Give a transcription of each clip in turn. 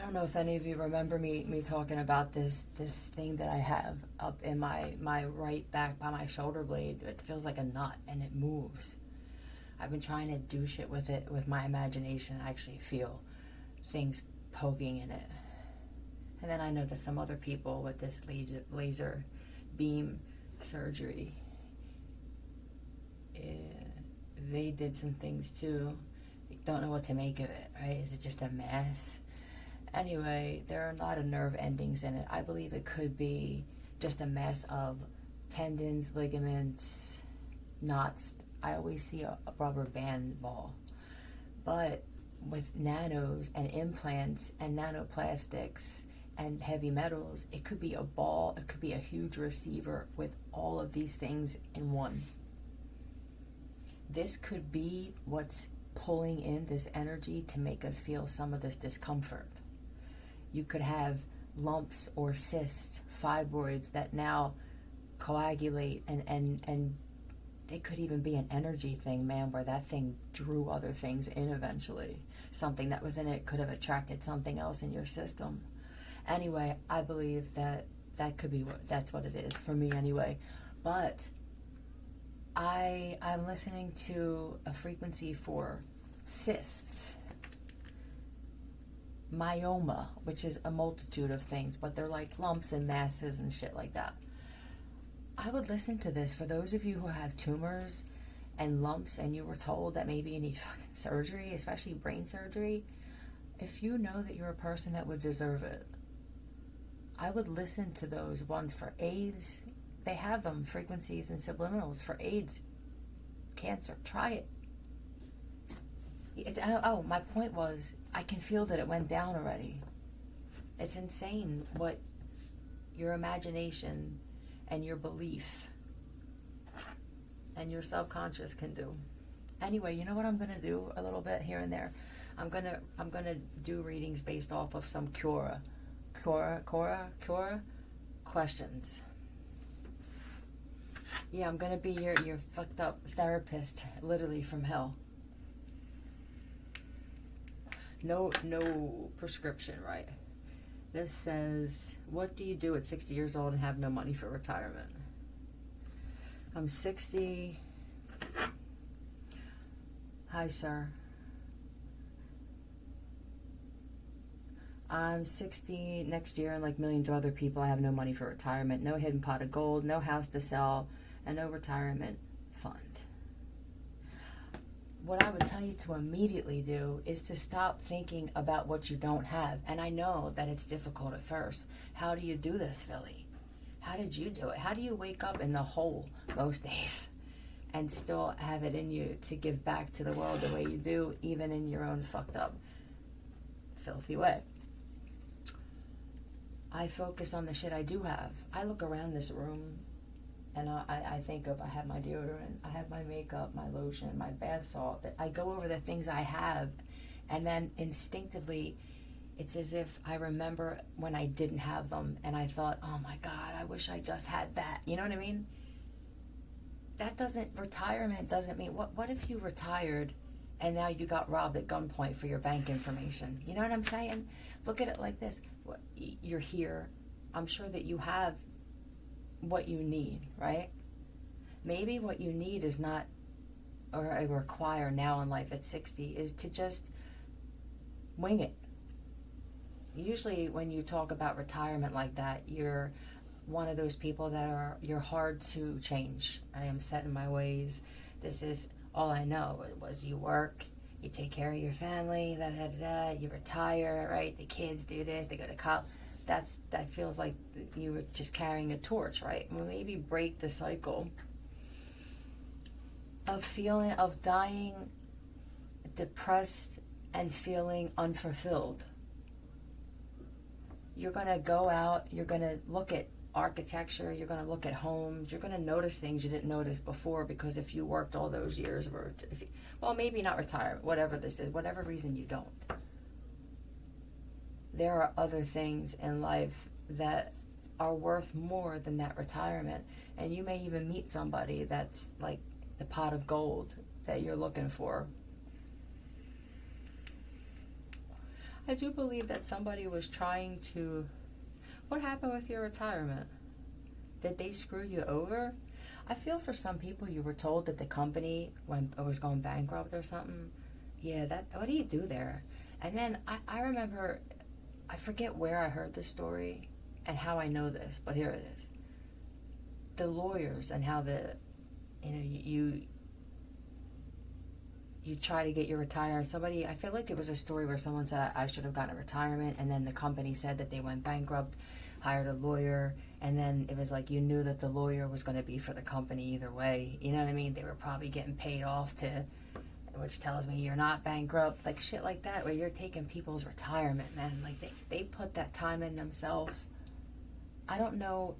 don't know if any of you remember me talking about this thing that I have up in my right back by my shoulder blade. It feels like a nut and it moves. I've been trying to do shit with it with my imagination. I actually feel things poking in it. And then I know that some other people with this laser beam surgery, they did some things too. Don't know what to make of it, right? Is it just a mess? Anyway, there are a lot of nerve endings in it. I believe it could be just a mess of tendons, ligaments, knots. I always see a rubber band ball. But with nanos and implants and nanoplastics and heavy metals, it could be a ball, it could be a huge receiver with all of these things in one. This could be what's pulling in this energy to make us feel some of this discomfort. You could have lumps or cysts, fibroids that now coagulate, and it could even be an energy thing, man, where that thing drew other things in eventually. Something that was in it could have attracted something else in your system. Anyway, I believe that could be that's what it is for me anyway. But I'm listening to a frequency for cysts, myoma, which is a multitude of things, but they're like lumps and masses and shit like that. I would listen to this for those of you who have tumors and lumps and you were told that maybe you need fucking surgery, especially brain surgery. If you know that you're a person that would deserve it, I would listen to those ones for AIDS. They have them, frequencies and subliminals for AIDS, cancer. Try it. My point was, I can feel that it went down already. It's insane what your imagination and your belief and your subconscious can do. Anyway, you know what I'm gonna do a little bit here and there? I'm gonna do readings based off of some Cura questions. Yeah, I'm gonna be your fucked up therapist, literally from hell. No prescription, right? This says, what do you do at 60 years old and have no money for retirement? I'm 60. Hi, sir. I'm 60 next year, and like millions of other people, I have no money for retirement, no hidden pot of gold, no house to sell, and no retirement fund. What I would tell you to immediately do is to stop thinking about what you don't have. And I know that it's difficult at first. How do you do this, Philly? How did you do it? How do you wake up in the hole most days and still have it in you to give back to the world the way you do, even in your own fucked up, filthy way? I focus on the shit I do have. I look around this room and I think of, I have my deodorant, I have my makeup, my lotion, my bath salt. I go over the things I have, and then instinctively, it's as if I remember when I didn't have them, and I thought, oh my God, I wish I just had that. You know what I mean? Retirement doesn't mean, what if you retired and now you got robbed at gunpoint for your bank information? You know what I'm saying? Look at it like this. You're here. I'm sure that you have what you need, right? Maybe what you need is not, or require now in life at 60, is to just wing it. Usually when you talk about retirement like that, you're one of those people that you're hard to change. I am set in my ways. This is all I know. It was you work, you take care of your family, you retire, right? The kids do this, they go to college. That feels like you were just carrying a torch, right? Maybe break the cycle of dying depressed and feeling unfulfilled. You're going to go out, you're going to look at architecture, you're going to look at homes, you're going to notice things you didn't notice before, because if you worked all those years, or maybe not retire, whatever this is, whatever reason you don't. There are other things in life that are worth more than that retirement. And you may even meet somebody that's like the pot of gold that you're looking for. I do believe that somebody was trying to... What happened with your retirement? Did they screw you over? I feel for some people you were told that the company was going bankrupt or something. Yeah, what do you do there? And then I remember, I forget where I heard this story and how I know this, but here it is. The lawyers and how you try to get your retirement. Somebody, I feel like it was a story where someone said I should have gotten a retirement, and then the company said that they went bankrupt, hired a lawyer, and then it was like you knew that the lawyer was going to be for the company either way. You know what I mean? They were probably getting paid off which tells me you're not bankrupt, like shit like that, where you're taking people's retirement, man. Like they put that time in themselves. I don't know.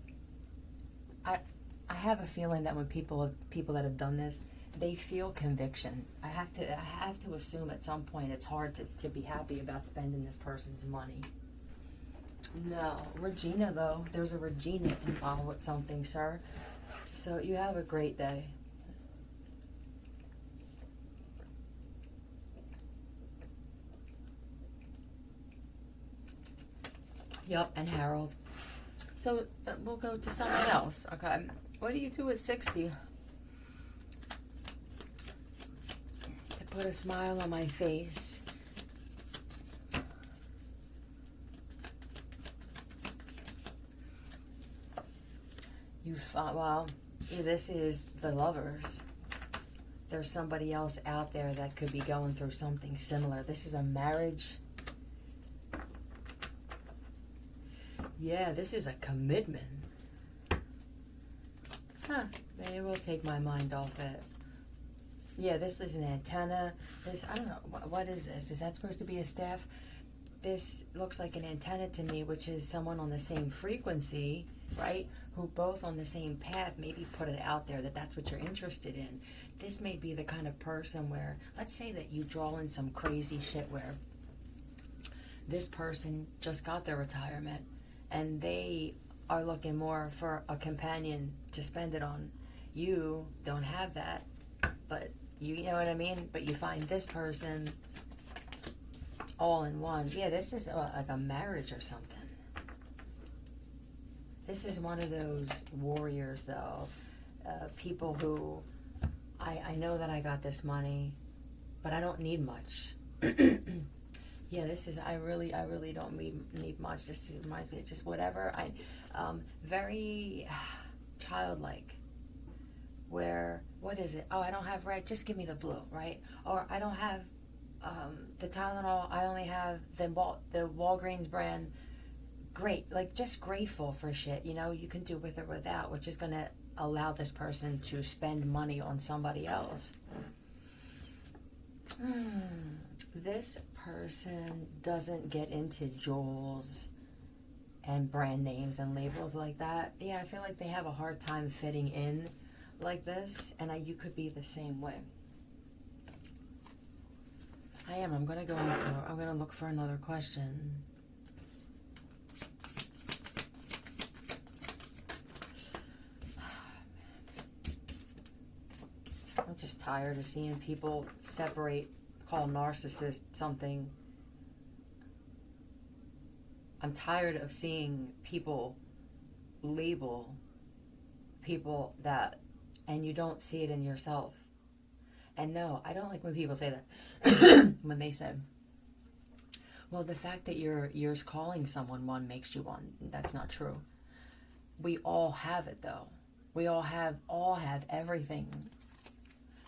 I have a feeling that when people that have done this, they feel conviction. I have to assume at some point it's hard to be happy about spending this person's money. No, Regina though, there's a Regina involved with something, sir. So you have a great day. Yup, and Harold. So we'll go to something else. Okay, what do you do at 60? To put a smile on my face. This is the Lovers. There's somebody else out there that could be going through something similar. This is a marriage. Yeah, this is a commitment. Huh, maybe we'll take my mind off it. Yeah, this is an antenna. I don't know, what is this? Is that supposed to be a staff? This looks like an antenna to me, which is someone on the same frequency, right? Who both on the same path maybe put it out there that that's what you're interested in. This may be the kind of person where, let's say that you draw in some crazy shit where this person just got their retirement and they are looking more for a companion to spend it on. You don't have that, but you know what I mean? But you find this person all in one. Yeah, this is like a marriage or something. This is one of those warriors, though. People who, I know that I got this money, but I don't need much. Yeah, this is, I really don't need much. This reminds me of just whatever. Very childlike. Where, what is it? Oh, I don't have red, just give me the blue, right? Or I don't have the Tylenol, I only have the Walgreens brand. Great, like just grateful for shit, you know, you can do with or without, which is going to allow this person to spend money on somebody else. This person doesn't get into jewels and brand names and labels like that. Yeah, I feel like they have a hard time fitting in like this, and you could be the same way. I'm gonna look for another question. I'm just tired of seeing people call narcissist something. I'm tired of seeing people label people that, and you don't see it in yourself. And no, I don't like when people say that. When they say, well, the fact that you're calling someone one makes you one. That's not true. We all have it, though. We all have everything.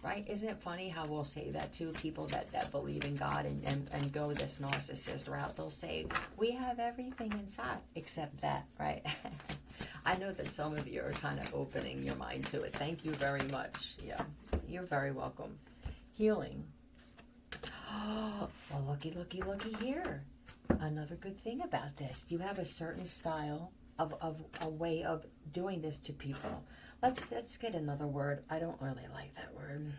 Right? Isn't it funny how we'll say that to people that believe in God and go this narcissist route? They'll say, we have everything inside except that, right? I know that some of you are kind of opening your mind to it. Thank you very much. Yeah, you're very welcome. Healing. Oh, well, looky here. Another good thing about this. You have a certain style of a way of doing this to people. Let's get another word. I don't really like that word.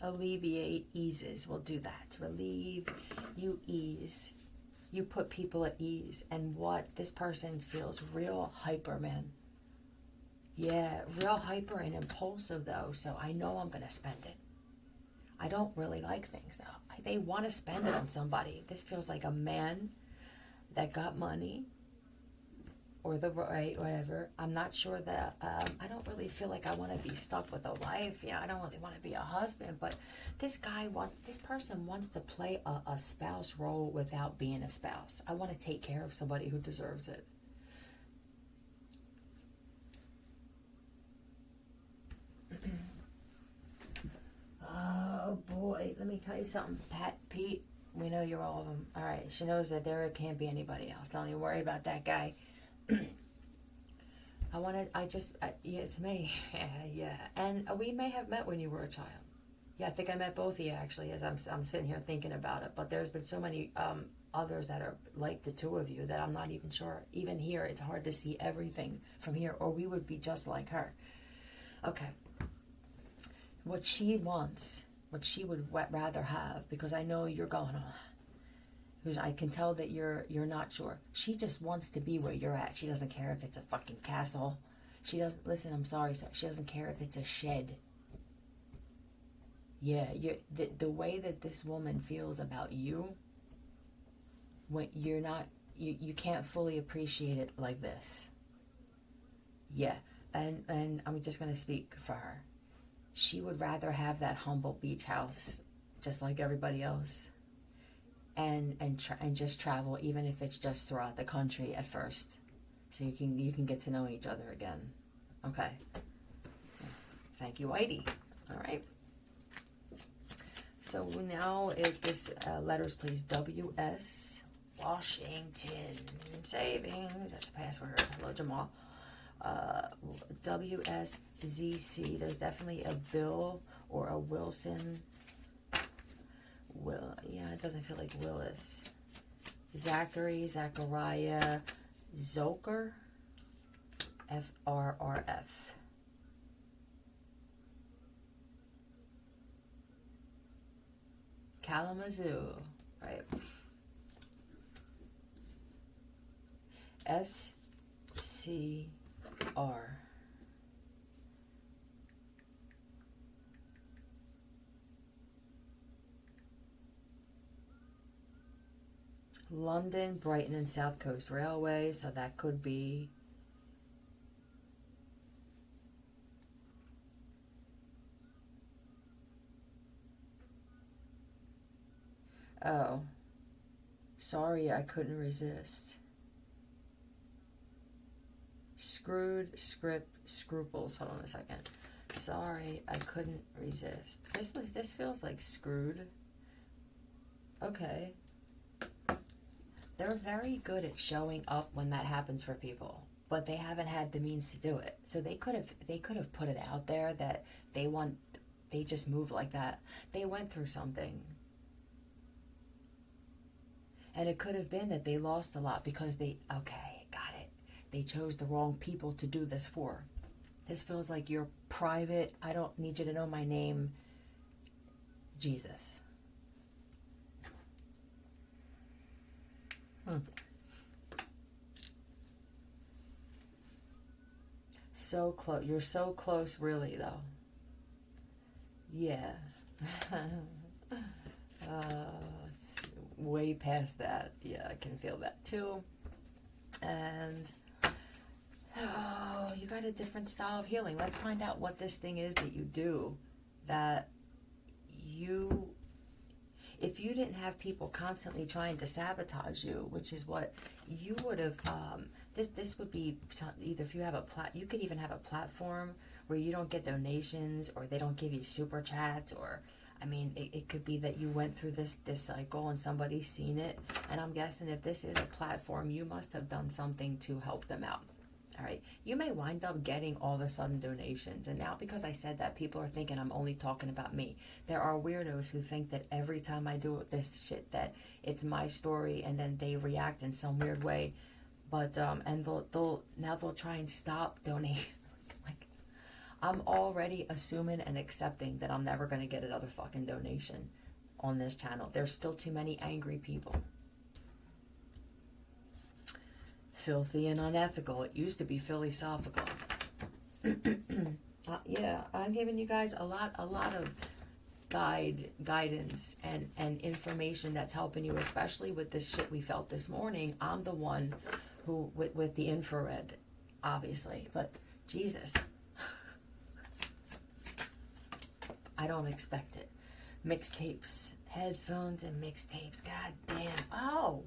Alleviate, eases. We'll do that. Relieve, you ease. You put people at ease. And what? This person feels real hyper, man. Yeah, real hyper and impulsive, though. So I know I'm going to spend it. I don't really like things though. They want to spend it on somebody. This feels like a man that got money or the right, whatever. I'm not sure that, I don't really feel like I want to be stuck with a wife. You know, I don't really want to be a husband, but this person wants to play a spouse role without being a spouse. I want to take care of somebody who deserves it. Oh boy, let me tell you something. Pete, we know you're all of them. All right, she knows that there can't be anybody else. Don't even worry about that guy. Yeah, it's me. Yeah, and we may have met when you were a child. Yeah, I think I met both of you actually as I'm sitting here thinking about it. But there's been so many others that are like the two of you that I'm not even sure. Even here, it's hard to see everything from here, or we would be just like her. Okay. What she wants, what she would rather have, because I know you're going on. Because I can tell that you're not sure. She just wants to be where you're at. She doesn't care if it's a fucking castle. She doesn't, listen, I'm sorry, sir. She doesn't care if it's a shed. Yeah, the way that this woman feels about you, when you're not, you can't fully appreciate it like this. Yeah, and I'm just going to speak for her. She would rather have that humble beach house, just like everybody else, and just travel, even if it's just throughout the country at first, so you can get to know each other again. Okay. Thank you, Whitey. All right. So now, if this letters, please. W.S. Washington Savings. That's the password. Hello, Jamal. WSZC. There's definitely a Bill or a Wilson. Yeah, it doesn't feel like Willis. Zachariah, Zoker, FRRF. Kalamazoo, right? SCR. London, Brighton, and South Coast Railway, so that could be oh, sorry, I couldn't resist. Scruples. Hold on a second. Sorry, I couldn't resist. This feels like screwed. Okay. They're very good at showing up when that happens for people, but they haven't had the means to do it. So they could have put it out there that they just move like that. They went through something. And it could have been that they lost a lot because they chose the wrong people to do this for. This feels like you're private. I don't need you to know my name. Jesus. So close. You're so close, really, though. Yeah. It's way past that. Yeah, I can feel that too. And you got a different style of healing. Let's find out what this thing is that you do. That if you didn't have people constantly trying to sabotage you, which is what you would have, this would be either if you have you could even have a platform where you don't get donations or they don't give you super chats, or I mean, it could be that you went through this cycle and somebody's seen it. And I'm guessing if this is a platform, you must have done something to help them out. All right. You may wind up getting all of a sudden donations. And now because I said that, people are thinking I'm only talking about me. There are weirdos who think that every time I do this shit that it's my story, and then they react in some weird way. But and they'll try and stop donating. Like, I'm already assuming and accepting that I'm never going to get another fucking donation on this channel. There's still too many angry people. Filthy and unethical. It used to be philosophical. Yeah, I'm giving you guys a lot of guidance and information that's helping you, especially with this shit we felt this morning. I'm the one who, with the infrared, obviously, but Jesus, I don't expect it. Mixtapes, headphones and mixtapes, god damn. Oh,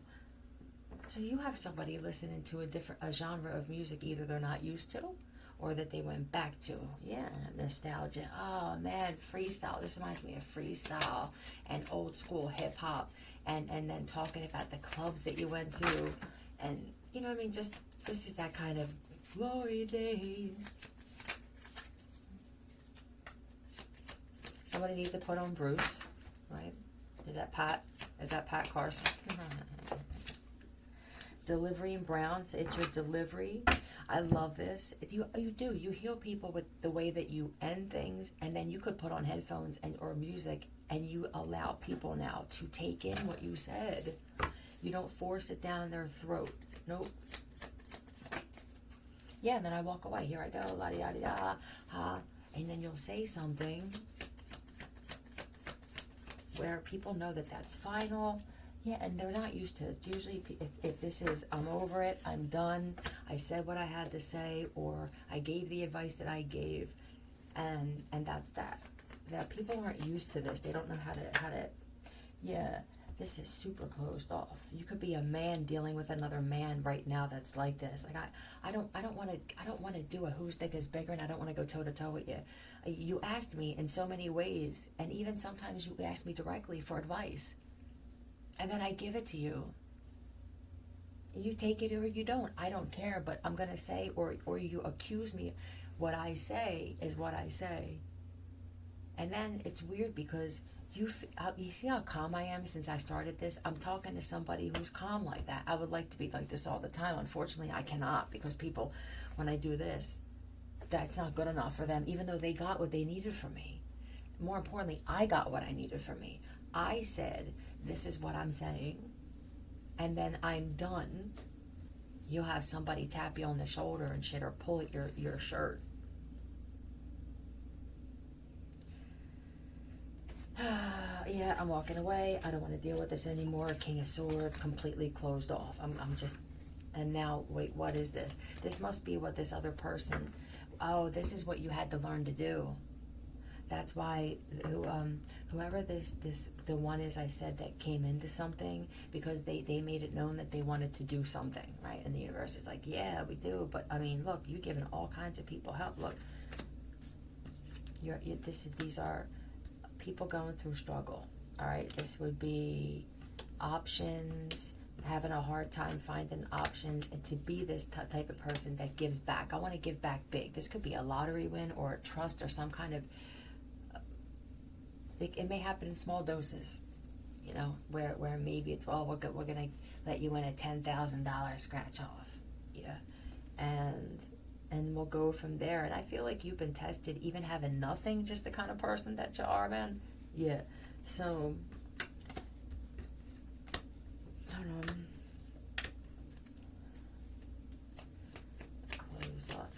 so you have somebody listening to a genre of music either they're not used to or that they went back to. Yeah, nostalgia. Oh man, freestyle. This reminds me of freestyle and old school hip hop, and then talking about the clubs that you went to, and you know what I mean. Just this is that kind of glory days. Somebody needs to put on Bruce, right? Is that Pat? Is that Pat Carson? Delivery and Browns. It's your delivery. I love this. You heal people with the way that you end things, and then you could put on headphones or music, and you allow people now to take in what you said. You don't force it down their throat. Nope. Yeah, and then I walk away. Here I go, la di da di da, ha, and then you'll say something where people know that that's final. Yeah, and they're not used to it. Usually, if this is, I'm over it, I'm done, I said what I had to say, or I gave the advice that I gave, and that's that. That people aren't used to this. They don't know how to. Yeah, this is super closed off. You could be a man dealing with another man right now that's like this. Like I don't want to do a whose dick is bigger, and I don't want to go toe to toe with you. You asked me in so many ways, and even sometimes you asked me directly for advice. And then I give it to you. You take it or you don't. I don't care, but I'm going to say, or you accuse me. What I say is what I say. And then it's weird because you see how calm I am since I started this? I'm talking to somebody who's calm like that. I would like to be like this all the time. Unfortunately, I cannot, because people, when I do this, that's not good enough for them, even though they got what they needed from me. More importantly, I got what I needed from me. I said, this is what I'm saying, and then I'm done. You'll have somebody tap you on the shoulder and shit, or pull at your shirt. Yeah, I'm walking away. I don't want to deal with this anymore. King of Swords, completely closed off. I'm just, and now, wait, what is this? This must be what this other person, oh, this is what you had to learn to do. That's why whoever the one is I said that came into something, because they made it known that they wanted to do something, right? And the universe is like, yeah, we do, but I mean, look, you're giving all kinds of people help. Look, these are people going through struggle. All right, this would be options, having a hard time finding options, and to be this type of person that gives back. I want to give back big. This could be a lottery win or a trust or some kind of. It may happen in small doses, you know, where maybe it's, well, we're gonna let you win a $10,000 scratch off, yeah, and we'll go from there. And I feel like you've been tested, even having nothing, just the kind of person that you are, man. Yeah, so I don't know.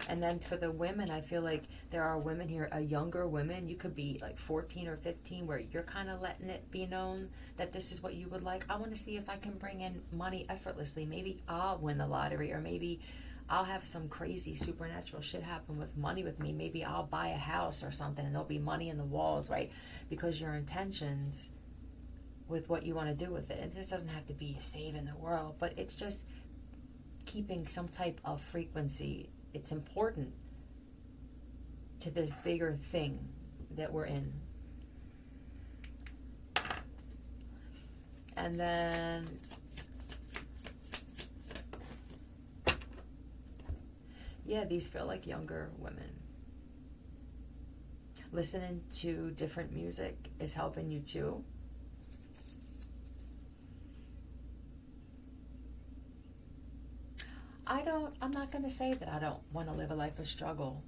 And then for the women, I feel like there are women here, younger women. You could be like 14 or 15, where you're kind of letting it be known that this is what you would like. I want to see if I can bring in money effortlessly. Maybe I'll win the lottery, or maybe I'll have some crazy supernatural shit happen with money with me. Maybe I'll buy a house or something, and there'll be money in the walls, right? Because your intentions with what you want to do with it. And this doesn't have to be saving the world, but it's just keeping some type of frequency. It's important to this bigger thing that we're in. And then yeah, these feel like younger women. Listening to different music is helping you too. I'm not going to say that I don't want to live a life of struggle.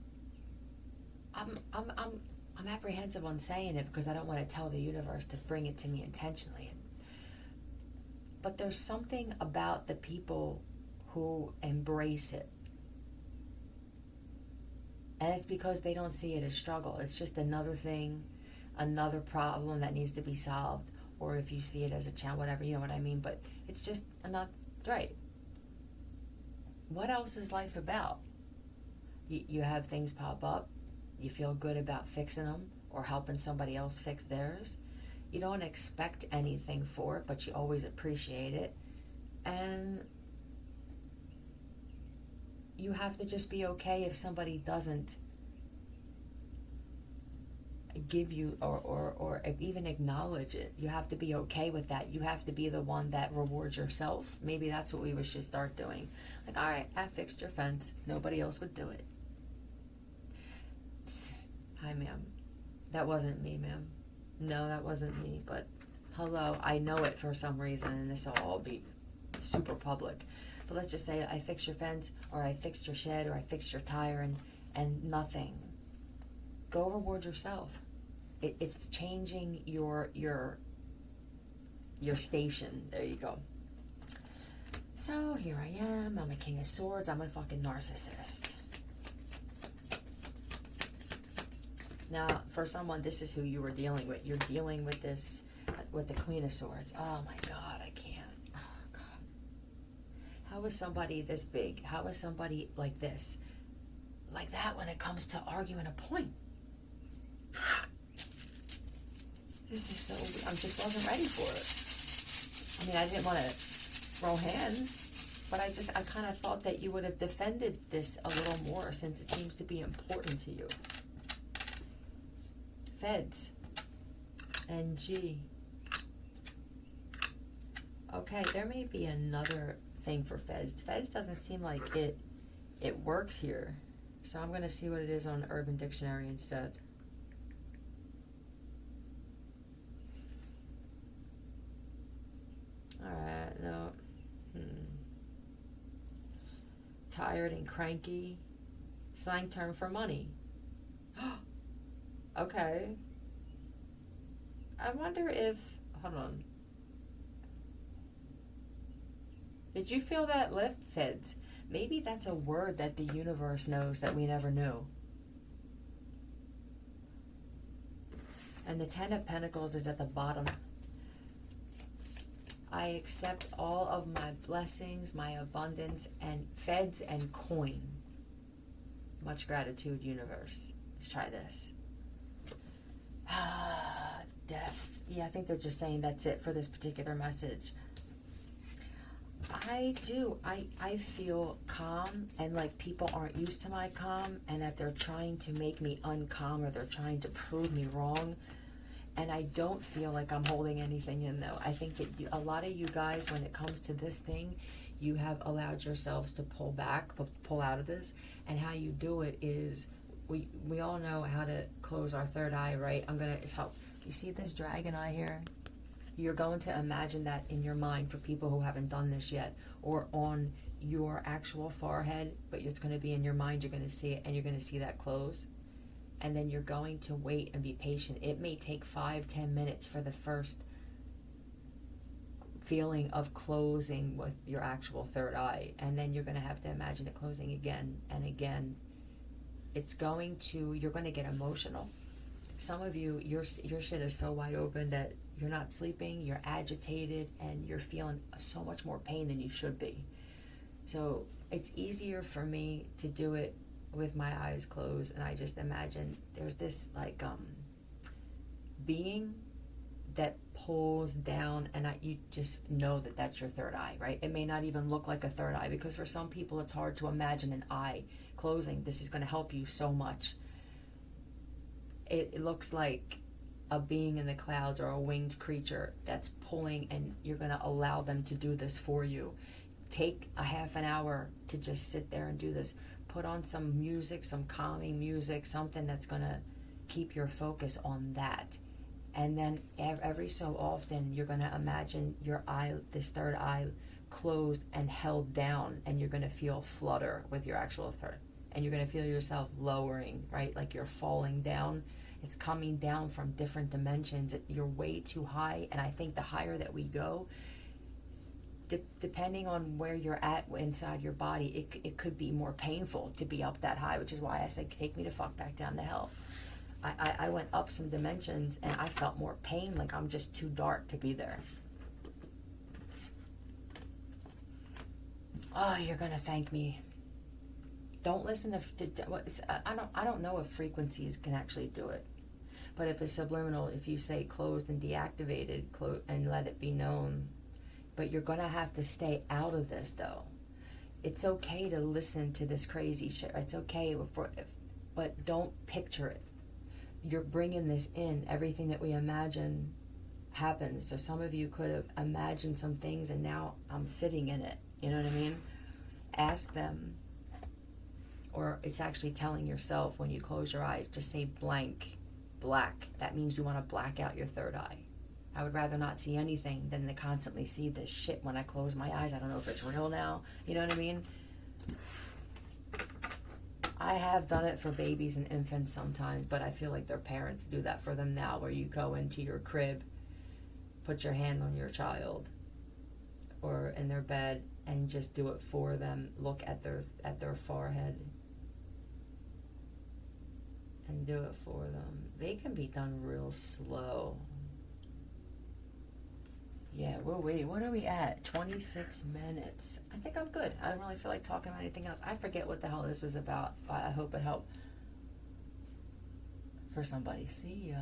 I'm apprehensive on saying it, because I don't want to tell the universe to bring it to me intentionally. But there's something about the people who embrace it. And it's because they don't see it as struggle. It's just another thing. another problem that needs to be solved, or if you see it as a challenge, whatever, you know what I mean? But it's just not right. What else is life about? You have things pop up, you feel good about fixing them or helping somebody else fix theirs. You don't expect anything for it, but you always appreciate it. And you have to just be okay if somebody doesn't give you or even acknowledge it. You have to be okay with that. You have to be the one that rewards yourself. Maybe that's what we should start doing. Like, all right, I fixed your fence. Nobody else would do it. Hi, ma'am. That wasn't me, ma'am. No, that wasn't me. But hello, I know it for some reason, and this will all be super public. But let's just say I fixed your fence, or I fixed your shed, or I fixed your tire, and nothing. Go reward yourself. It's changing your station. There you go. So here I am. I'm a King of Swords. I'm a fucking narcissist. Now, for someone, this is who you were dealing with. You're dealing with this, with the Queen of Swords. Oh my God, I can't. Oh God. How is somebody this big? How is somebody like this? Like that when it comes to arguing a point? This is so, I just wasn't ready for it. I mean, I didn't want to throw hands, but I kind of thought that you would have defended this a little more since it seems to be important to you. Feds. NG. Okay, there may be another thing for Feds. Feds doesn't seem like it works here. So I'm going to see what it is on Urban Dictionary instead. Alright, no. Tired and cranky. Slang term for money. Okay. I wonder if... Hold on. Did you feel that lift, Feds? Maybe that's a word that the universe knows that we never knew. And the Ten of Pentacles is at the bottom. I accept all of my blessings, my abundance, and Feds and coin. Much gratitude, universe. Let's try this. Death. Yeah, I think they're just saying that's it for this particular message. I feel calm, and like people aren't used to my calm, and that they're trying to make me uncalm, or they're trying to prove me wrong. And I don't feel like I'm holding anything in, though. I think that a lot of you guys, when it comes to this thing, you have allowed yourselves to pull back, pull out of this. And how you do it is, we all know how to close our third eye, right? I'm going to help. You see this dragon eye here? You're going to imagine that in your mind for people who haven't done this yet, or on your actual forehead, but it's going to be in your mind. You're going to see it, and you're going to see that close. And then you're going to wait and be patient. It may take 5-10 minutes for the first feeling of closing with your actual third eye. And then you're going to have to imagine it closing again and again. It's going to, you're going to get emotional. Some of you, your shit is so wide open that you're not sleeping, you're agitated, and you're feeling so much more pain than you should be. So it's easier for me to do it with my eyes closed, and I just imagine there's this like being that pulls down, and you just know that that's your third eye, right? It may not even look like a third eye, because for some people it's hard to imagine an eye closing. This is going to help you so much. It looks like a being in the clouds or a winged creature that's pulling, and you're going to allow them to do this for you. Take a half an hour to just sit there and do this. Put on some music, some calming music, something that's going to keep your focus on that. And then every so often, you're going to imagine your eye, this third eye, closed and held down, and you're going to feel flutter with your actual third. And you're going to feel yourself lowering, right? Like you're falling down. It's coming down from different dimensions. You're way too high, and I think the higher that we go, depending on where you're at inside your body, it could be more painful to be up that high, which is why I said, take me to fuck back down to hell. I went up some dimensions and I felt more pain, like I'm just too dark to be there. Oh, you're gonna thank me. Don't listen I don't know if frequencies can actually do it. But if it's subliminal, if you say closed and deactivated, and let it be known. But you're gonna have to stay out of this, though. It's okay to listen to this crazy shit. It's okay, but don't picture it. You're bringing this in. Everything that we imagine happens. So some of you could have imagined some things, and now I'm sitting in it. You know what I mean? Ask them. Or it's actually telling yourself when you close your eyes, just say blank, black. That means you want to black out your third eye. I would rather not see anything than to constantly see this shit when I close my eyes. I don't know if it's real now. You know what I mean? I have done it for babies and infants sometimes, but I feel like their parents do that for them now, where you go into your crib, put your hand on your child or in their bed, and just do it for them. Look at their forehead and do it for them. They can be done real slow. Yeah, wait, what are we at? 26 minutes. I think I'm good. I don't really feel like talking about anything else. I forget what the hell this was about. I hope it helped for somebody. See ya.